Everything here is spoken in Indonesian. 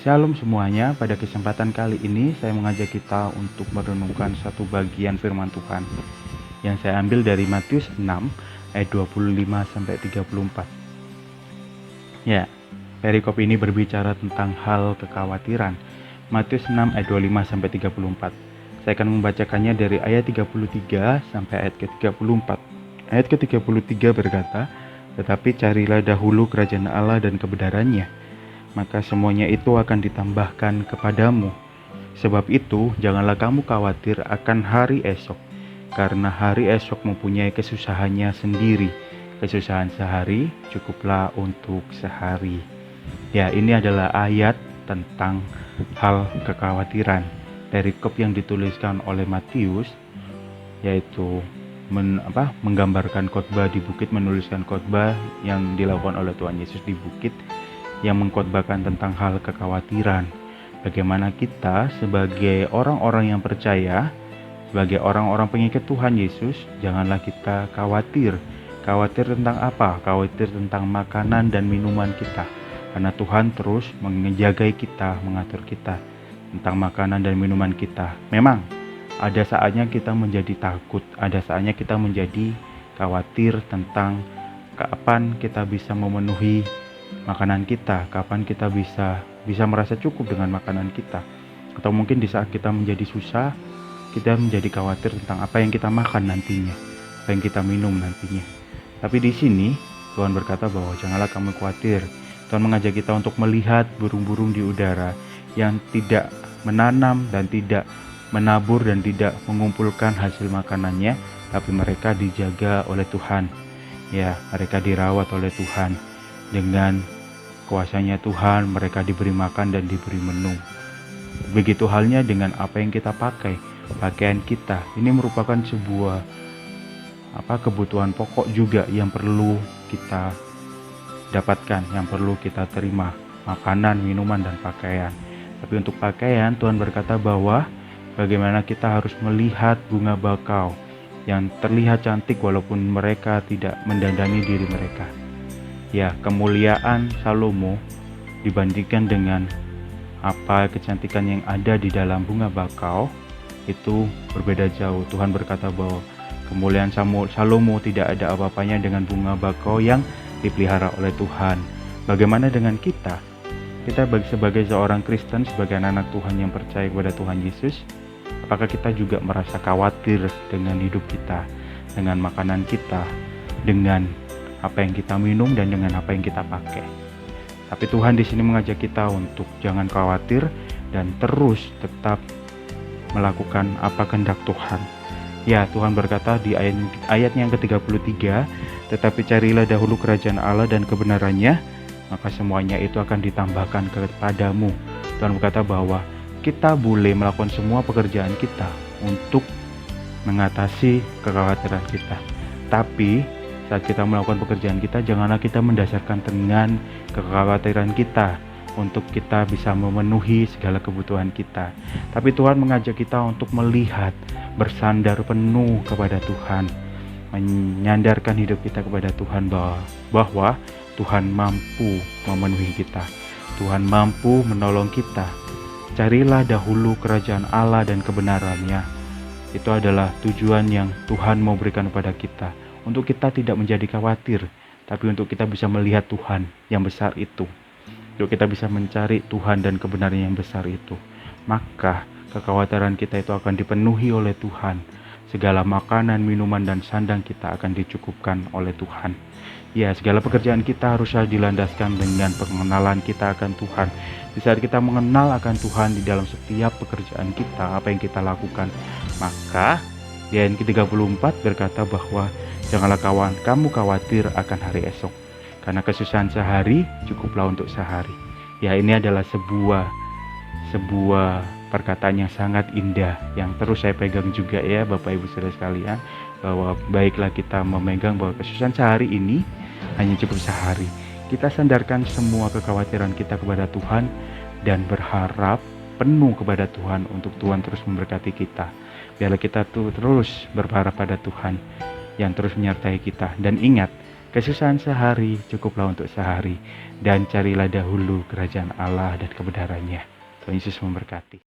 Shalom semuanya, pada kesempatan kali ini saya mengajak kita untuk merenungkan satu bagian firman Tuhan yang saya ambil dari Matius 6 ayat 25-34. Ya, perikop ini berbicara tentang hal kekhawatiran. Matius 6 ayat 25-34. Saya akan membacakannya dari ayat 33 sampai ayat ke-34. Ayat ke-33 berkata, "Tetapi carilah dahulu kerajaan Allah dan kebenarannya, maka semuanya itu akan ditambahkan kepadamu. Sebab itu, janganlah kamu khawatir akan hari esok, karena hari esok mempunyai kesusahannya sendiri. Kesusahan sehari cukuplah untuk sehari." Ya, ini adalah ayat tentang hal kekhawatiran. Perikop yang dituliskan oleh Matius, yaitu menggambarkan khotbah di bukit, menuliskan khotbah yang dilakukan oleh Tuhan Yesus di bukit, yang mengkhotbahkan tentang hal kekhawatiran. Bagaimana kita sebagai orang-orang yang percaya, sebagai orang-orang pengikut Tuhan Yesus, janganlah kita khawatir. Khawatir tentang apa? Khawatir tentang makanan dan minuman kita. Karena Tuhan terus menjagai kita, mengatur kita tentang makanan dan minuman kita. Memang ada saatnya kita menjadi takut, ada saatnya kita menjadi khawatir tentang kapan kita bisa memenuhi makanan kita, kapan kita bisa merasa cukup dengan makanan kita. Atau mungkin di saat kita menjadi susah, kita menjadi khawatir tentang apa yang kita makan nantinya, apa yang kita minum nantinya. Tapi di sini Tuhan berkata bahwa janganlah kamu khawatir. Tuhan mengajak kita untuk melihat burung-burung di udara yang tidak menanam dan tidak menabur dan tidak mengumpulkan hasil makanannya, tapi mereka dijaga oleh Tuhan. Ya, mereka dirawat oleh Tuhan. Dengan kuasanya Tuhan, mereka diberi makan dan diberi minum. Begitu halnya dengan apa yang kita pakai, pakaian kita. Ini merupakan sebuah kebutuhan pokok juga yang perlu kita dapatkan, yang perlu kita terima, makanan, minuman, dan pakaian. Tapi untuk pakaian, Tuhan berkata bahwa bagaimana kita harus melihat bunga bakau yang terlihat cantik walaupun mereka tidak mendandani diri mereka. Ya, kemuliaan Salomo dibandingkan dengan apa kecantikan yang ada di dalam bunga bakau itu berbeda jauh. Tuhan berkata bahwa kemuliaan Salomo tidak ada apa-apanya dengan bunga bakau yang dipelihara oleh Tuhan. Bagaimana dengan kita? Kita sebagai seorang Kristen, sebagai anak Tuhan yang percaya kepada Tuhan Yesus, apakah kita juga merasa khawatir dengan hidup kita, dengan makanan kita, dengan apa yang kita minum, dan dengan apa yang kita pakai? Tapi Tuhan di sini mengajak kita untuk jangan khawatir dan terus tetap melakukan apa kehendak Tuhan. Ya, Tuhan berkata di ayat yang ke-33, "Tetapi carilah dahulu kerajaan Allah dan kebenarannya, maka semuanya itu akan ditambahkan kepadamu." Tuhan berkata bahwa kita boleh melakukan semua pekerjaan kita untuk mengatasi kekhawatiran kita. Tapi saat kita melakukan pekerjaan kita, janganlah kita mendasarkan dengan kekhawatiran kita untuk kita bisa memenuhi segala kebutuhan kita. Tapi Tuhan mengajak kita untuk melihat, bersandar penuh kepada Tuhan, menyandarkan hidup kita kepada Tuhan bahwa Tuhan mampu memenuhi kita, Tuhan mampu menolong kita. Carilah dahulu kerajaan Allah dan kebenarannya. Itu adalah tujuan yang Tuhan mau berikan kepada kita, untuk kita tidak menjadi khawatir, tapi untuk kita bisa melihat Tuhan yang besar itu, untuk kita bisa mencari Tuhan dan kebenaran yang besar itu. Maka kekhawatiran kita itu akan dipenuhi oleh Tuhan. Segala makanan, minuman, dan sandang kita akan dicukupkan oleh Tuhan. Ya, segala pekerjaan kita haruslah dilandaskan dengan pengenalan kita akan Tuhan. Di saat kita mengenal akan Tuhan di dalam setiap pekerjaan kita, apa yang kita lakukan, maka di ayat ke-34 berkata bahwa janganlah kamu khawatir akan hari esok, karena kesusahan sehari cukuplah untuk sehari. Ya, ini adalah sebuah perkataan yang sangat indah yang terus saya pegang juga ya Bapak Ibu Saudara sekalian, bahwa baiklah kita memegang bahwa kesusahan sehari ini hanya cukup sehari. Kita sandarkan semua kekhawatiran kita kepada Tuhan dan berharap penuh kepada Tuhan untuk Tuhan terus memberkati kita. Biarlah kita terus berharap pada Tuhan yang terus menyertai kita. Dan ingat, Kesusahan sehari cukuplah untuk sehari, dan carilah dahulu kerajaan Allah dan kebenarannya. Tuhan Yesus memberkati.